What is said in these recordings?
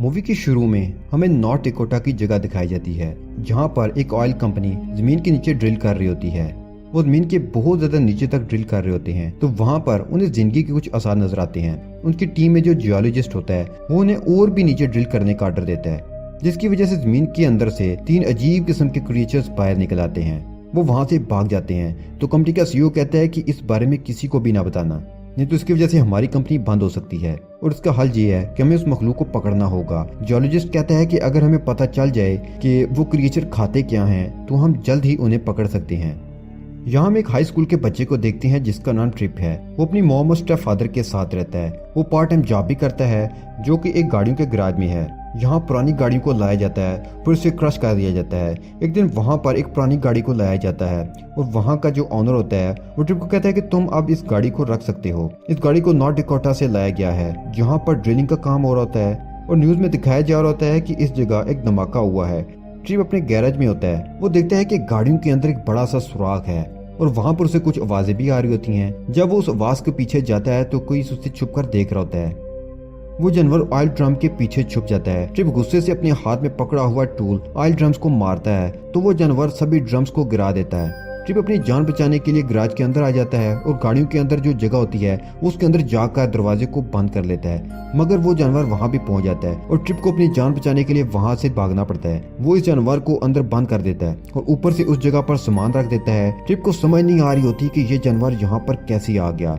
Movie के शुरू में हमें नॉर्थ डकोटा की जगह दिखाई जाती है जहां पर एक ऑयल कंपनी जमीन के नीचे ड्रिल कर रही होती है। वो जमीन के बहुत ज्यादा नीचे तक ड्रिल कर रहे होते हैं तो वहां पर उन्हें जिंदगी के कुछ आसार नजर आते हैं। उनकी टीम में जो जियोलॉजिस्ट होता है वो उन्हें और भी नीचे ड्रिल करने का ऑर्डर देता है, जिसकी वजह से जमीन के अंदर से 3 अजीब किस्म के क्रिएचर्स बाहर निकल आते हैं। वो वहां से भाग जाते हैं तो कंपनी का सीईओ कहता है कि इस बारे में किसी को भी ना बताना, नहीं तो इसकी वजह से हमारी कंपनी बंद हो सकती है और इसका हल ये है कि हमें उस मखलूक को पकड़ना होगा। जियोलॉजिस्ट कहता है कि अगर हमें पता चल जाए कि वो क्रिएचर खाते क्या हैं तो हम जल्द ही उन्हें पकड़ सकते हैं। यहाँ हम एक हाई स्कूल के बच्चे को देखते हैं जिसका नाम ट्रिप है। वो अपनी मॉम और स्टेप फादर के साथ रहता है। वो पार्ट टाइम जॉब भी करता है जो कि एक गाड़ियों के गैराज में है। यहाँ पुरानी गाड़ियों को लाया जाता है फिर उसे क्रश कर दिया जाता है। एक दिन वहाँ पर एक पुरानी गाड़ी को लाया जाता है और वहाँ का जो ऑनर होता है वो ट्रिप को कहता है कि तुम अब इस गाड़ी को रख सकते हो। इस गाड़ी को नॉर्थ डकोटा से लाया गया है जहाँ पर ड्रिलिंग का काम हो रहा होता है और न्यूज में दिखाया जा रहा होता है कि इस जगह एक धमाका हुआ है। ट्रिप अपने गैराज में होता है। वो देखता है कि गाड़ियों के अंदर एक बड़ा सा सुराख है और वहां पर उसे कुछ आवाजें भी आ रही होती हैं। जब वो उस आवाज के पीछे जाता है तो कोई उससे छुप कर देख रहा होता है। वो जानवर ऑयल ड्रम के पीछे छुप जाता है। ट्रिप गुस्से से अपने हाथ में पकड़ा हुआ टूल ऑयल ड्रम्स को मारता है तो वो जानवर सभी ड्रम्स को गिरा देता है। ट्रिप अपनी जान बचाने के लिए गैराज के अंदर आ जाता है और गाड़ियों के अंदर जो जगह होती है उसके अंदर जाकर दरवाजे को बंद कर लेता है, मगर वो जानवर वहां भी पहुंच जाता है और ट्रिप को अपनी जान बचाने के लिए वहां से भागना पड़ता है। वो इस जानवर को अंदर बंद कर देता है और ऊपर से उस जगह पर सामान रख देता है। ट्रिप को समझ नहीं आ रही होती कि ये जानवर यहाँ पर कैसे आ गया।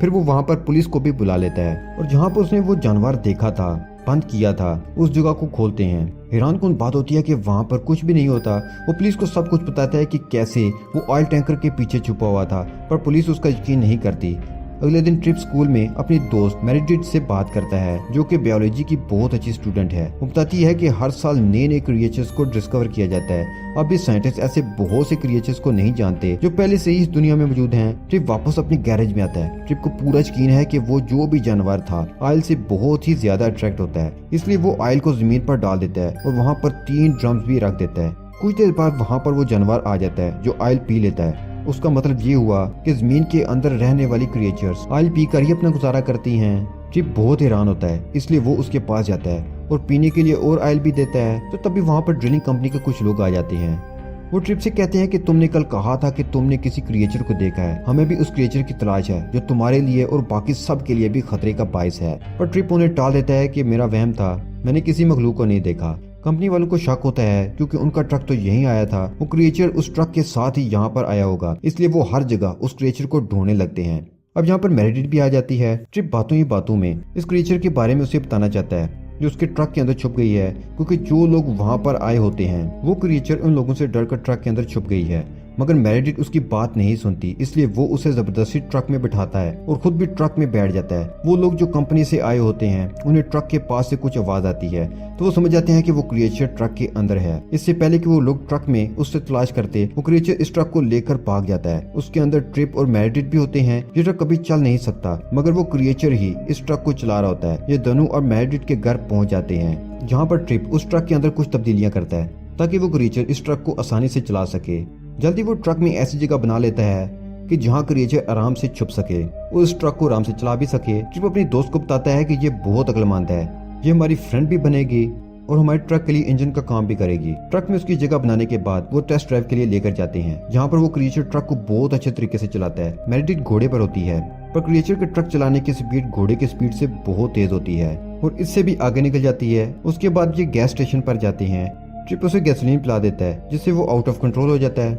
फिर वो वहाँ पर पुलिस को भी बुला लेता है और जहाँ पर उसने वो जानवर देखा था, बंद किया था, उस जगह को खोलते हैं। हैरानकुन बात होती है कि वहाँ पर कुछ भी नहीं होता। वो पुलिस को सब कुछ बताता है कि कैसे वो ऑयल टैंकर के पीछे छुपा हुआ था, पर पुलिस उसका यकीन नहीं करती। अगले दिन ट्रिप स्कूल में अपनी दोस्त मेरिडिथ से बात करता है जो कि बायोलॉजी की बहुत अच्छी स्टूडेंट है। वो बताती है कि हर साल नए नए क्रिएचर्स को डिस्कवर किया जाता है। अब भी साइंटिस्ट ऐसे बहुत से क्रिएचर्स को नहीं जानते जो पहले से ही इस दुनिया में मौजूद हैं। ट्रिप वापस अपने गैरेज में आता है। ट्रिप को पूरा यकीन है कि वो जो भी जानवर था ऑयल से बहुत ही ज्यादा अट्रैक्ट होता है, इसलिए वो ऑयल को जमीन पर डाल देता है और वहाँ पर 3 ड्रम्स भी रख देता है। कुछ देर बाद वहाँ पर वो जानवर आ जाता है जो ऑयल पी लेता है। उसका मतलब ये हुआ कि जमीन के अंदर रहने वाली क्रिएचर्स ऑयल पीकर ही अपना गुजारा करती हैं। ट्रिप बहुत हैरान होता है, इसलिए वो उसके पास जाता है और पीने के लिए और ऑयल भी देता है। तो तभी वहाँ पर ड्रिलिंग कंपनी के कुछ लोग आ जाते हैं। वो ट्रिप से कहते हैं कि तुमने कल कहा था कि तुमने किसी क्रिएचर को देखा है, हमें भी उस क्रिएचर की तलाश है जो तुम्हारे लिए और बाकी सब के लिए भी खतरे का बायस है। पर ट्रिप उन्हें टाल देता है कि मेरा वहम था, मैंने किसी मखलूक को नहीं देखा। कंपनी वालों को शक होता है क्योंकि उनका ट्रक तो यहीं आया था, वो क्रिएचर उस ट्रक के साथ ही यहाँ पर आया होगा, इसलिए वो हर जगह उस क्रिएचर को ढूंढने लगते हैं। अब यहाँ पर मेरिडिथ भी आ जाती है। ट्रिप बातों ही बातों में इस क्रिएचर के बारे में उसे बताना चाहता है जो उसके ट्रक के अंदर छुप गई है, क्योंकि जो लोग वहाँ पर आए होते हैं वो क्रिएचर उन लोगों से डरकर ट्रक के अंदर छुप गई है। मगर मेरिडिथ उसकी बात नहीं सुनती, इसलिए वो उसे जबरदस्ती ट्रक में बिठाता है और खुद भी ट्रक में बैठ जाता है। वो लोग जो कंपनी से आए होते हैं उन्हें ट्रक के पास से कुछ आवाज आती है तो वो समझ जाते हैं कि वो क्रिएचर ट्रक के अंदर है। इससे पहले कि वो लोग ट्रक में उससे तलाश करते, वो क्रिएचर इस ट्रक को लेकर भाग जाता है। उसके अंदर ट्रिप और मेरिडिथ भी होते हैं। ये ट्रक कभी चल नहीं सकता, मगर वो क्रिएचर ही इस ट्रक को चला रहा होता है। ये दोनों और मेरिडिथ के घर पहुंच जाते हैं जहाँ पर ट्रिप उस ट्रक के अंदर कुछ तब्दीलियां करता है ताकि वो क्रिएचर इस ट्रक को आसानी से चला सके। जल्दी वो ट्रक में ऐसी जगह बना लेता है कि जहाँ क्रिएचर आराम से छुप सके, उस ट्रक को आराम से चला भी सके। ट्रिप अपनी दोस्त को बताता है कि ये बहुत अक्लमंद है, ये हमारी फ्रेंड भी बनेगी और हमारे ट्रक के लिए इंजन का काम भी करेगी। ट्रक में उसकी जगह बनाने के बाद वो टेस्ट ड्राइव के लिए लेकर जाते हैं जहाँ पर वो क्रिएचर ट्रक को बहुत अच्छे तरीके से चलाता है। मेरिडिथ घोड़े पर होती है, पर क्रिएचर के ट्रक चलाने की स्पीड घोड़े की स्पीड से बहुत तेज होती है और इससे भी आगे निकल जाती है। उसके बाद ये गैस स्टेशन पर जाते हैं। ट्रिप उसे गैसोलीन पिला देता है जिससे वो आउट ऑफ कंट्रोल हो जाता है।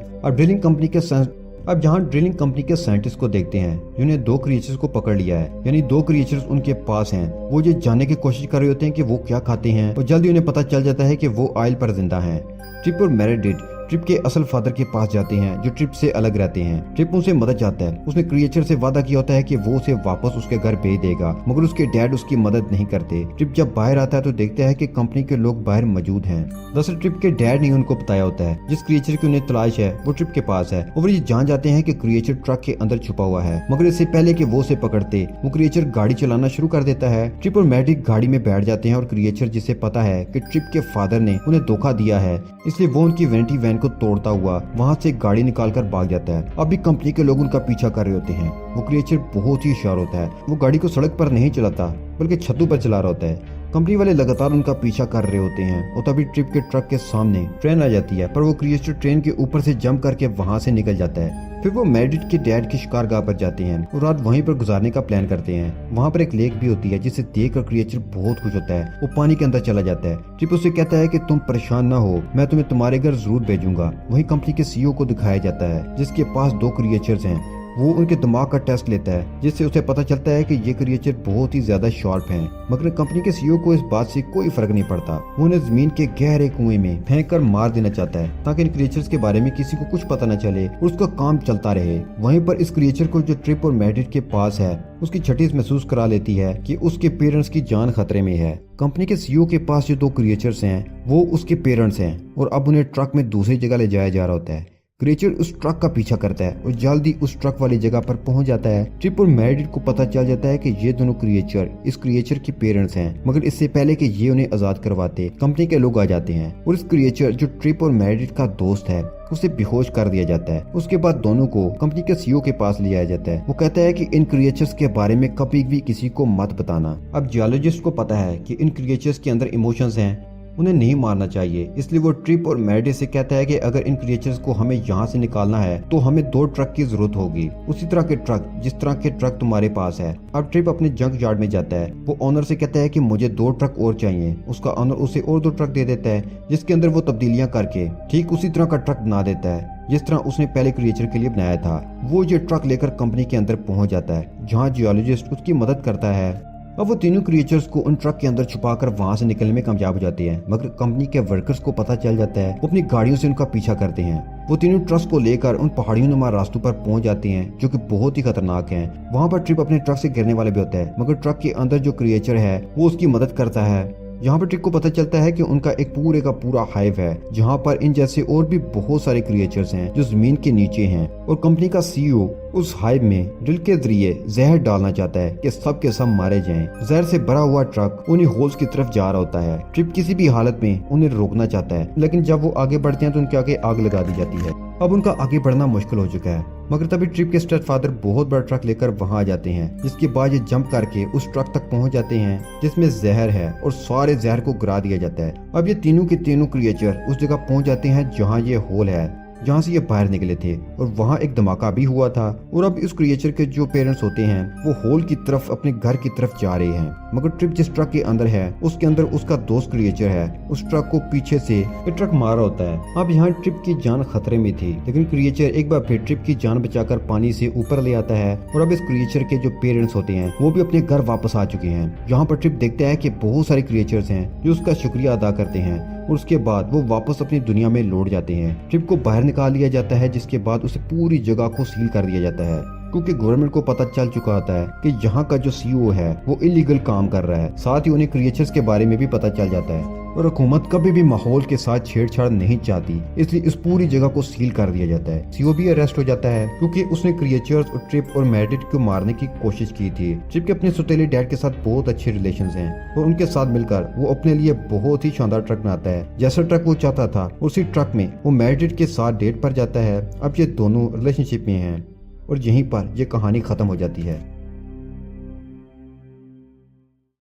अब जहाँ ड्रिलिंग कंपनी के साइंटिस्ट को देखते हैं जिन्हें 2 क्रिएचर्स को पकड़ लिया है, यानी 2 क्रिएचर्स उनके पास हैं। वो ये जानने की कोशिश कर रहे होते हैं कि वो क्या खाते हैं और जल्दी उन्हें पता चल जाता है कि वो ऑयल पर जिंदा हैं। ट्रिप और मेरिडिथ ट्रिप के असल फादर के पास जाते हैं जो ट्रिप से अलग रहते हैं। ट्रिप उनसे मदद चाहता है। उसने क्रिएचर से वादा किया होता है कि वो उसे वापस उसके घर भेज देगा, मगर उसके डैड उसकी मदद नहीं करते। ट्रिप जब बाहर आता है तो देखता है कि कंपनी के लोग बाहर मौजूद हैं। दरअसल ट्रिप के डैड ने उनको बताया होता है जिस क्रिएचर की उन्हें तलाश है वो ट्रिप के पास है और ये जान जाते हैं कि क्रिएचर ट्रक के अंदर छुपा हुआ है। मगर इससे पहले कि वो उसे पकड़ते, वो क्रिएचर गाड़ी चलाना शुरू कर देता है। ट्रिप और मेरिडिथ गाड़ी में बैठ जाते हैं और क्रिएचर जिसे पता है कि ट्रिप के फादर ने उन्हें धोखा दिया है, इसलिए वो उनकी वैनिटी वैन को तोड़ता हुआ वहाँ से गाड़ी निकालकर भाग जाता है। अभी कंपनी के लोग उनका पीछा कर रहे होते हैं। वो क्रिएचर बहुत ही होशियार होता है। वो गाड़ी को सड़क पर नहीं चलाता बल्कि छतों पर चला रहा होता है। कंपनी वाले लगातार उनका पीछा कर रहे होते हैं और तभी ट्रिप के ट्रक के सामने ट्रेन आ जाती है, पर वो क्रिएचर ट्रेन के ऊपर से जंप करके वहां से निकल जाता है। फिर वो मेरिड के डैड की शिकारगाह पर जाते हैं और रात वहीं पर गुजारने का प्लान करते हैं। वहाँ पर एक लेक भी होती है जिसे देखकर क्रिएचर बहुत खुश होता है। वो पानी के अंदर चला जाता है। ट्रिप उससे कहता है कि तुम परेशान ना हो, मैं तुम्हें तुम्हारे घर जरूर भेजूंगा। वहीं कंपनी के सीईओ को दिखाया जाता है जिसके पास 2 क्रिएचर्स हैं। वो उनके दिमाग का टेस्ट लेता है जिससे उसे पता चलता है कि ये क्रिएचर बहुत ही ज्यादा शार्प हैं। मगर कंपनी के सीईओ को इस बात से कोई फर्क नहीं पड़ता। वो उन्हें जमीन के गहरे कुएं में फेंक कर मार देना चाहता है ताकि इन क्रिएचर्स के बारे में किसी को कुछ पता न चले और उसका काम चलता रहे। वहीं पर इस क्रिएचर को जो ट्रिप और मेरिड के पास है उसकी छठीस महसूस करा लेती है कि उसके पेरेंट्स की जान खतरे में है। कंपनी के सीईओ के पास जो 2 क्रिएचर्स हैं वो उसके पेरेंट्स हैं और अब उन्हें ट्रक में दूसरी जगह ले जाया जा रहा होता है। क्रिएचर उस ट्रक का पीछा करता है और जल्दी उस ट्रक वाली जगह पर पहुंच जाता है। ट्रिप और मेरिड को पता चल जाता है कि ये दोनों क्रिएचर इस क्रिएचर के पेरेंट्स हैं, मगर इससे पहले कि ये उन्हें आजाद करवाते कंपनी के लोग आ जाते हैं और इस क्रिएचर जो ट्रिप और मेरिड का दोस्त है उसे बेहोश कर दिया जाता है। उसके बाद दोनों को कंपनी के सीईओ के पास ले आया जाता है। वो कहता है कि इन क्रिएचर्स के बारे में कभी भी किसी को मत बताना। अब जियोलॉजिस्ट को पता है कि इन क्रिएचर्स के अंदर इमोशंस हैं, उन्हें नहीं मारना चाहिए। इसलिए वो ट्रिप और मेरिड से कहता है कि अगर इन क्रिएचर्स को हमें यहाँ से निकालना है तो हमें 2 ट्रक की जरूरत होगी, उसी तरह के ट्रक जिस तरह के ट्रक तुम्हारे पास है। अब ट्रिप अपने जंक यार्ड में जाता है। वो ओनर से कहता है कि मुझे 2 ट्रक और चाहिए। उसका ओनर उसे और 2 ट्रक दे देता है जिसके अंदर वो तब्दीलियां करके ठीक उसी तरह का ट्रक बना देता है जिस तरह उसने पहले क्रिएचर के लिए बनाया था। वो ये ट्रक लेकर कंपनी के अंदर पहुंच जाता है जहाँ जियोलॉजिस्ट उसकी मदद करता है। अब वो तीनों क्रिएचर्स को उन ट्रक के अंदर छुपाकर वहां से निकलने में कामयाब हो जाते हैं, मगर कंपनी के वर्कर्स को पता चल जाता है। वो अपनी गाड़ियों से उनका पीछा करते हैं। वो तीनों ट्रक्स को लेकर उन पहाड़ियों नुमा रास्तों पर पहुंच जाते हैं जो कि बहुत ही खतरनाक हैं। वहां पर ट्रिप अपने ट्रक से गिरने वाले भी होता है, मगर ट्रक के अंदर जो क्रिएचर है वो उसकी मदद करता है। यहाँ पर ट्रिक को पता चलता है कि उनका एक पूरे का पूरा हाइव है जहाँ पर इन जैसे और भी बहुत सारे क्रिएचर्स हैं जो जमीन के नीचे हैं और कंपनी का सीईओ उस हाइव में ड्रिल के जरिए जहर डालना चाहता है कि सब के सब मारे जाएं। जहर से भरा हुआ ट्रक उन्हीं होल्स की तरफ जा रहा होता है। ट्रिप किसी भी हालत में उन्हें रोकना चाहता है, लेकिन जब वो आगे बढ़ते हैं तो उनके आगे आग लगा दी जाती है। अब उनका आगे बढ़ना मुश्किल हो चुका है, मगर तभी ट्रिप के स्टेप फादर बहुत बड़ा ट्रक लेकर वहां आ जाते हैं, जिसके बाद ये जंप करके उस ट्रक तक पहुंच जाते हैं जिसमें जहर है और सारे जहर को गिरा दिया जाता है। अब ये तीनों के तीनों क्रिएचर उस जगह पहुंच जाते हैं जहाँ ये होल है जहाँ से ये बाहर निकले थे और वहाँ एक धमाका भी हुआ था। और अब इस क्रिएचर के जो पेरेंट्स होते हैं वो होल की तरफ अपने घर की तरफ जा रहे हैं, मगर ट्रिप जिस ट्रक के अंदर है उसके अंदर उसका दोस्त क्रिएचर है। उस ट्रक को पीछे से ये ट्रक मारा होता है। अब यहाँ ट्रिप की जान खतरे में थी, लेकिन क्रिएचर एक बार फिर ट्रिप की जान बचाकर पानी से ऊपर ले आता है और अब इस क्रिएचर के जो पेरेंट्स होते हैं वो भी अपने घर वापस आ चुके हैं। यहाँ पर ट्रिप देखता है कि बहुत सारे क्रिएचर्स हैं जो उसका शुक्रिया अदा करते हैं और उसके बाद वो वापस अपनी दुनिया में लौट जाते हैं। ट्रिप को बाहर निकाल लिया जाता है, जिसके बाद उसे पूरी जगह को सील कर दिया जाता है क्योंकि गवर्नमेंट को पता चल चुका होता है कि यहाँ का जो सीईओ है वो इलीगल काम कर रहा है। साथ ही उन्हें क्रिएचर्स के बारे में भी पता चल जाता है और हुकूमत कभी भी माहौल के साथ छेड़छाड़ नहीं चाहती, इसलिए इस पूरी जगह को सील कर दिया जाता है। सीईओ भी अरेस्ट हो जाता है क्योंकि उसने क्रिएचर्स और ट्रिप और मेरिड को मारने की कोशिश की थी। ट्रिप के अपने सौतेले डैड के साथ बहुत अच्छे रिलेशंस हैं और उनके साथ मिलकर वो अपने लिए बहुत ही शानदार ट्रक बनाता है। जैसा ट्रक वो चाहता था उसी ट्रक में वो मेरिड के साथ डेट पर जाता है। अब ये दोनों रिलेशनशिप में हैं और यहीं पर यह कहानी खत्म हो जाती है।